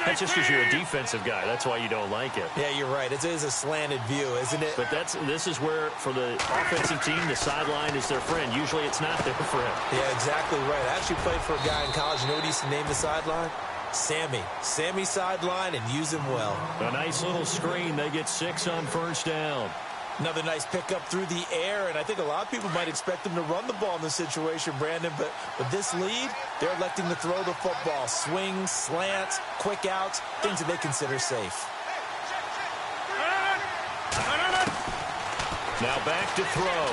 That's just because you're a defensive guy. That's why you don't like it. Yeah, you're right. It is a slanted view, isn't it? But this is where, for the offensive team, the sideline is their friend. Usually it's not their friend. Yeah, exactly right. I actually played for a guy in college. You know what he used to name the sideline? Sammy. Sammy sideline, and use him well. A nice little screen. They get 6 on 1st down. Another nice pickup through the air, and I think a lot of people might expect them to run the ball in this situation, Brandon, but with this lead, they're electing to throw the football. Swings, slants, quick outs, things that they consider safe. Now back to throw.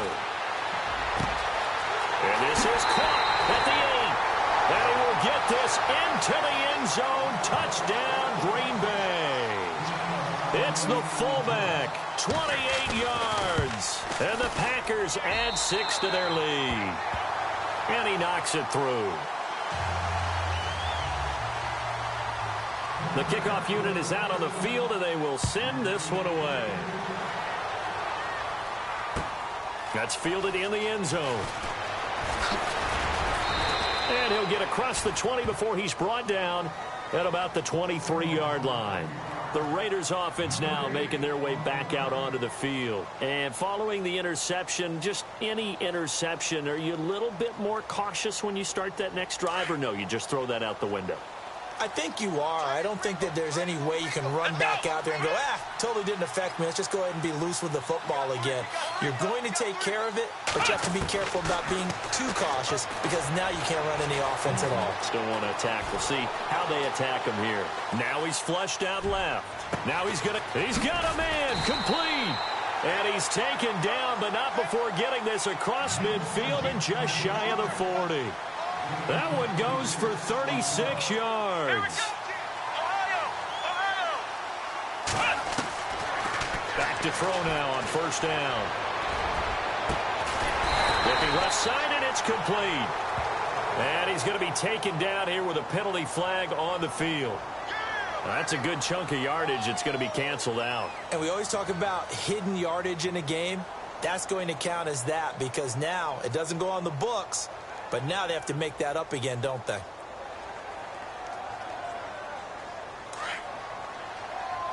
And this is caught at the 8. And he will get this into the end zone. Touchdown, Green Bay. It's the fullback, 28 yards. And the Packers add 6 to their lead. And he knocks it through. The kickoff unit is out on the field, and they will send this one away. That's fielded in the end zone. And he'll get across the 20 before he's brought down at about the 23-yard line. The Raiders offense now making their way back out onto the field. And following the interception, just any interception, are you a little bit more cautious when you start that next drive, or no, you just throw that out the window? I think you are. I don't think that there's any way you can run back out there and go, totally didn't affect me. Let's just go ahead and be loose with the football again. You're going to take care of it, but you have to be careful about being too cautious because now you can't run any offense at all. Still want to attack. We'll see how they attack him here. Now he's flushed out left. Now he's got a man complete. And he's taken down, but not before getting this across midfield and just shy of the 40. That one goes for 36 yards. Back to throw now on first down. Looking left side, and it's complete. And he's going to be taken down here with a penalty flag on the field. That's a good chunk of yardage. It's going to be canceled out. And we always talk about hidden yardage in a game. That's going to count as that because now it doesn't go on the books. But now they have to make that up again, don't they?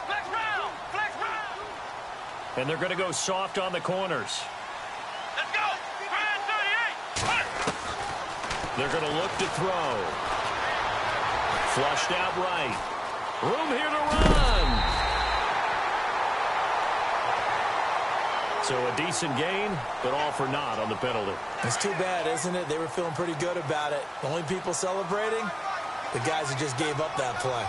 Flex round! Flex round! And they're going to go soft on the corners. Let's go! 38! They're going to look to throw. Flushed out right. Room here to run. So a decent gain, but all for naught on the penalty. It's too bad, isn't it? They were feeling pretty good about it. The only people celebrating, the guys who just gave up that play.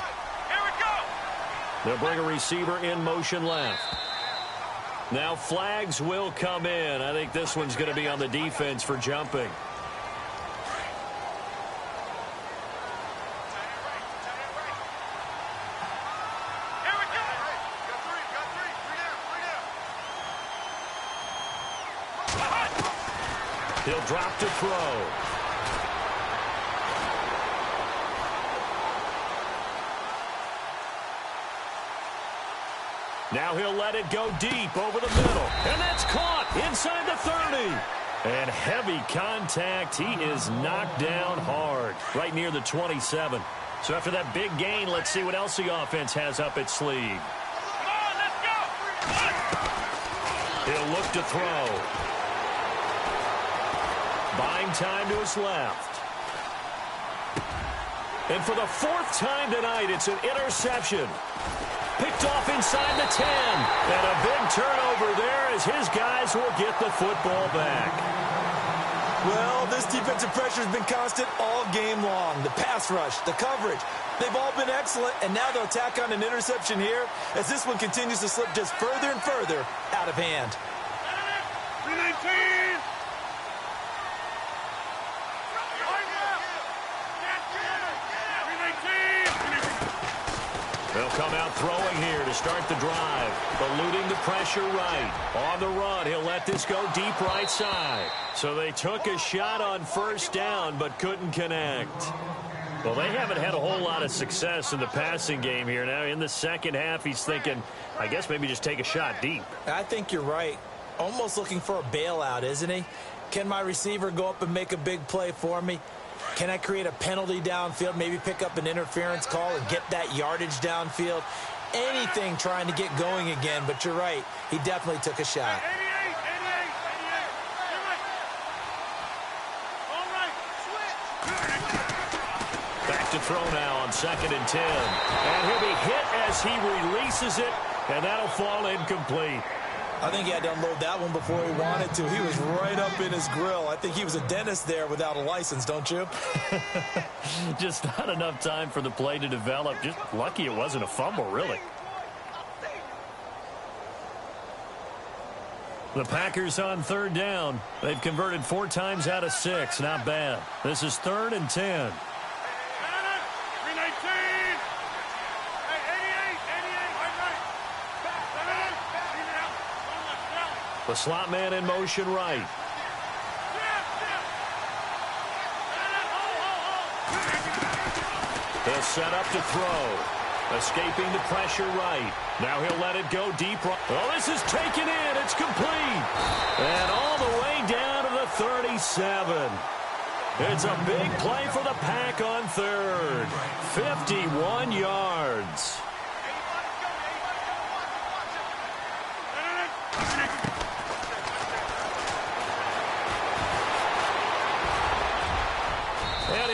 Here we go! They'll bring a receiver in motion left. Now flags will come in. I think this one's going to be on the defense for jumping. He'll drop to throw. Now he'll let it go deep over the middle. And that's caught inside the 30. And heavy contact. He is knocked down hard right near the 27. So after that big gain, let's see what else the offense has up its sleeve. Come on, let's go! He'll look to throw. Buying time to his left. And for the fourth time tonight, it's an interception. Picked off inside the 10. And a big turnover there as his guys will get the football back. Well, this defensive pressure has been constant all game long. The pass rush, the coverage, they've all been excellent. And now they'll tack on an interception here as this one continues to slip just further and further out of hand. 319! They'll come out throwing here to start the drive. Eluding the pressure right. On the run, he'll let this go deep right side. So they took a shot on first down but couldn't connect. Well, they haven't had a whole lot of success in the passing game here. Now in the second half, he's thinking, I guess maybe just take a shot deep. I think you're right. Almost looking for a bailout, isn't he? Can my receiver go up and make a big play for me? Can I create a penalty downfield, maybe pick up an interference call and get that yardage downfield? Anything trying to get going again, but you're right. He definitely took a shot. 88! All right, switch! Back to throw now on 2nd and 10. And he'll be hit as he releases it, and that'll fall incomplete. I think he had to unload that one before he wanted to. He was right up in his grill. I think he was a dentist there without a license, don't you? Just not enough time for the play to develop. Just lucky it wasn't a fumble, really. The Packers on 3rd down. They've converted 4 times out of 6. Not bad. This is 3rd and 10. 319! Hey, 88! The slot man in motion right. They'll set up to throw. Escaping the pressure right. Now he'll let it go deep right. Oh, this is taken in. It's complete. And all the way down to the 37. It's a big play for the Pack on 3rd. 51 yards.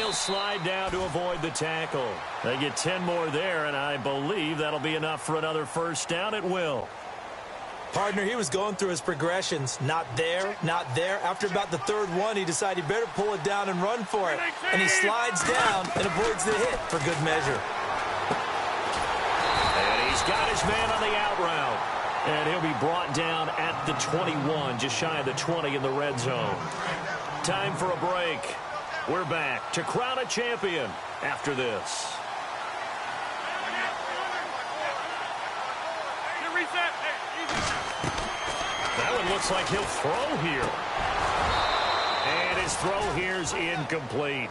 he'll slide down to avoid the tackle. They get 10 more there, and I believe that'll be enough for another first down at will. Partner, he was going through his progressions. Not there, not there. After about the third one, he decided he better pull it down and run for it. And he slides down and avoids the hit for good measure. And he's got his man on the out route. And he'll be brought down at the 21, just shy of the 20 in the red zone. Time for a break. We're back to crown a champion after this. That one looks like he'll throw here. And his throw here's incomplete.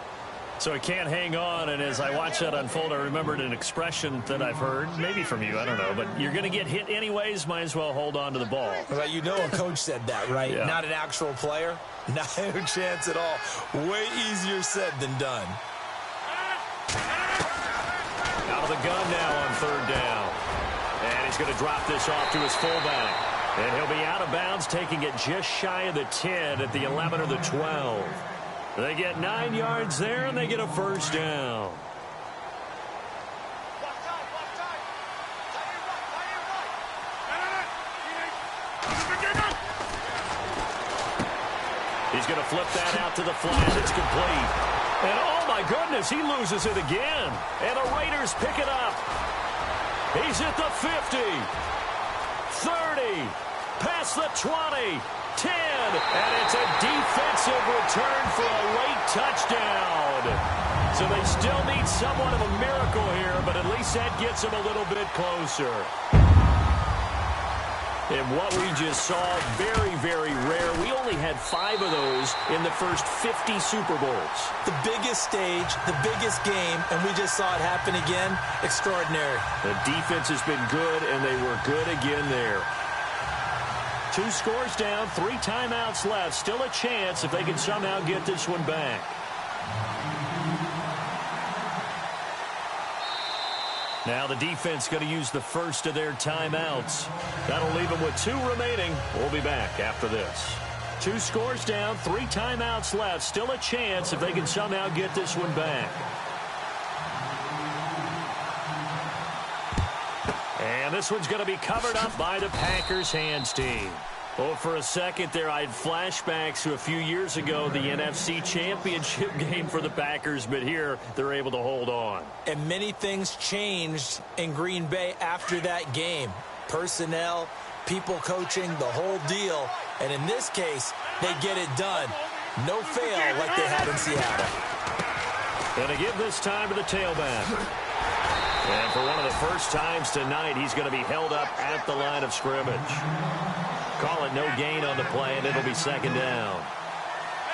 So he can't hang on, and as I watch that unfold, I remembered an expression that I've heard, maybe from you, I don't know, but you're going to get hit anyways, might as well hold on to the ball. Well, you know a coach said that, right? Yeah. Not an actual player. Not a chance at all. Way easier said than done. Out of the gun now on third down. And he's going to drop this off to his fullback. And he'll be out of bounds, taking it just shy of the 10 at the 11 or the 12. They get 9 yards there, and they get a first down. He's going to flip that out to the flat. It's complete. And, oh, my goodness, he loses it again. And the Raiders pick it up. He's at the 50, 30, past the 20. 10, and it's a defensive return for a late touchdown. So they still need somewhat of a miracle here, but at least that gets them a little bit closer. And what we just saw, very, very rare. We only had 5 of those in the first 50 Super Bowls. The biggest stage, the biggest game, and we just saw it happen again. Extraordinary. The defense has been good, and they were good again there. 2 scores down, 3 timeouts left. Still a chance if they can somehow get this one back. Now the defense going to use the first of their timeouts. That'll leave them with 2 remaining. We'll be back after this. 2 scores down, 3 timeouts left. Still a chance if they can somehow get this one back. And this one's going to be covered up by the Packers hands team. Oh, for a second there, I had flashbacks to a few years ago, the NFC Championship game for the Packers, but here they're able to hold on. And many things changed in Green Bay after that game. Personnel, people coaching, the whole deal. And in this case, they get it done. No fail like they had in Seattle. Going to give this time to the tailback. And for one of the first times tonight, he's going to be held up at the line of scrimmage. Call it no gain on the play, and it'll be second down.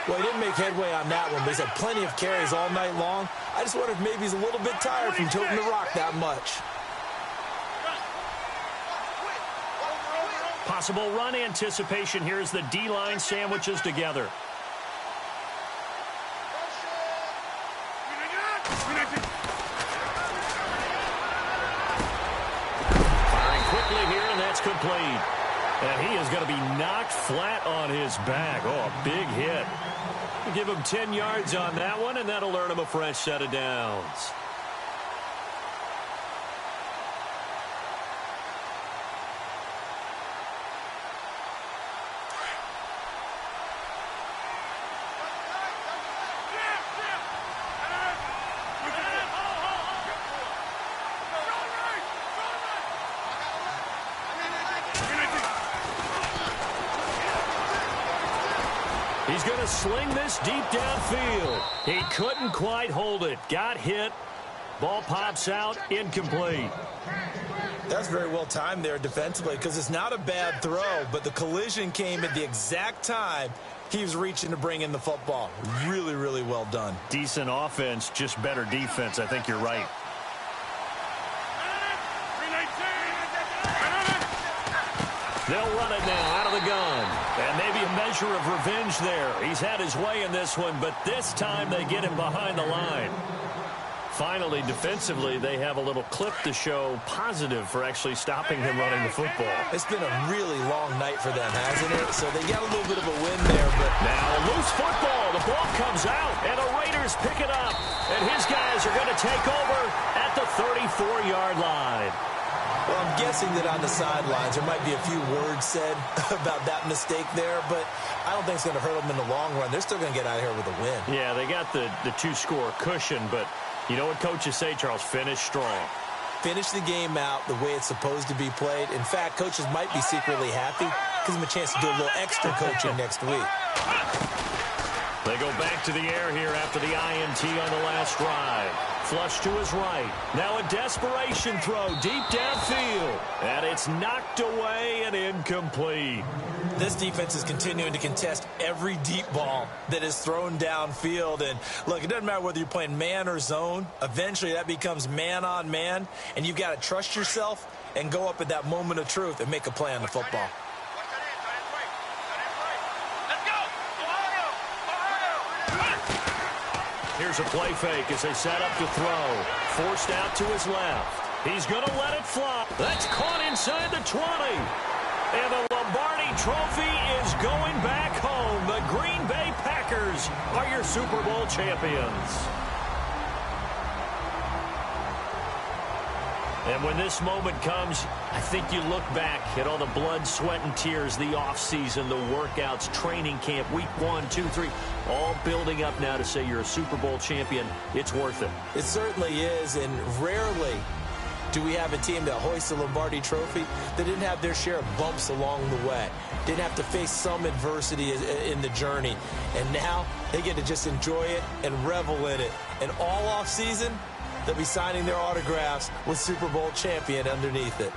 Well, he didn't make headway on that one, but he's had plenty of carries all night long. I just wonder if maybe he's a little bit tired from toting the rock that much. Possible run anticipation here as the D-line sandwiches together. Firing quickly here, and that's complete. And he is going to be knocked flat on his back. Oh, a big hit. Give him 10 yards on that one, and that'll earn him a fresh set of downs. He's going to sling this deep downfield. He couldn't quite hold it. Got hit. Ball pops out. Incomplete. That's very well timed there defensively because it's not a bad throw, but the collision came at the exact time he was reaching to bring in the football. Really, really well done. Decent offense, just better defense. I think you're right. They'll run it now out of the gun. And maybe a measure of revenge there. He's had his way in this one, but this time they get him behind the line. Finally, defensively, they have a little clip to show positive for actually stopping him running the football. It's been a really long night for them, hasn't it? So they got a little bit of a win there. But now a loose football. The ball comes out, and the Raiders pick it up. addressing it on the sidelines. There might be a few words said about that mistake there, but I don't think it's going to hurt them in the long run. They're still going to get out of here with a win. Yeah, they got the two-score cushion, but you know what coaches say, Charles? Finish strong. Finish the game out the way it's supposed to be played. In fact, coaches might be secretly happy. Gives them a chance to do a little extra coaching next week. They go back to the air here after the INT on the last drive. Flush to his right. Now a desperation throw deep downfield. And it's knocked away and incomplete. This defense is continuing to contest every deep ball that is thrown downfield. And look, it doesn't matter whether you're playing man or zone. Eventually that becomes man on man. And you've got to trust yourself and go up at that moment of truth and make a play on the football. Here's a play fake as they set up to throw. Forced out to his left. He's going to let it fly. That's caught inside the 20. And the Lombardi Trophy is going back home. The Green Bay Packers are your Super Bowl champions. And when this moment comes, I think you look back at all the blood, sweat, and tears, the offseason, the workouts, training camp, week 1, 2, 3, all building up now to say you're a Super Bowl champion. It's worth it. It certainly is, and rarely do we have a team that hoists the Lombardi Trophy that didn't have their share of bumps along the way, didn't have to face some adversity in the journey, and now they get to just enjoy it and revel in it. And all offseason, they'll be signing their autographs with Super Bowl champion underneath it.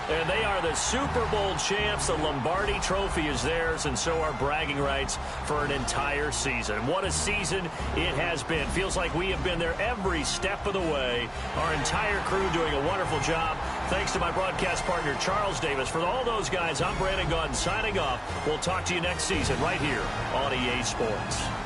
And they are the Super Bowl champs. The Lombardi Trophy is theirs, and so are bragging rights for an entire season. What a season it has been. Feels like we have been there every step of the way. Our entire crew doing a wonderful job. Thanks to my broadcast partner, Charles Davis. For all those guys, I'm Brandon Gaudin signing off. We'll talk to you next season right here on EA Sports.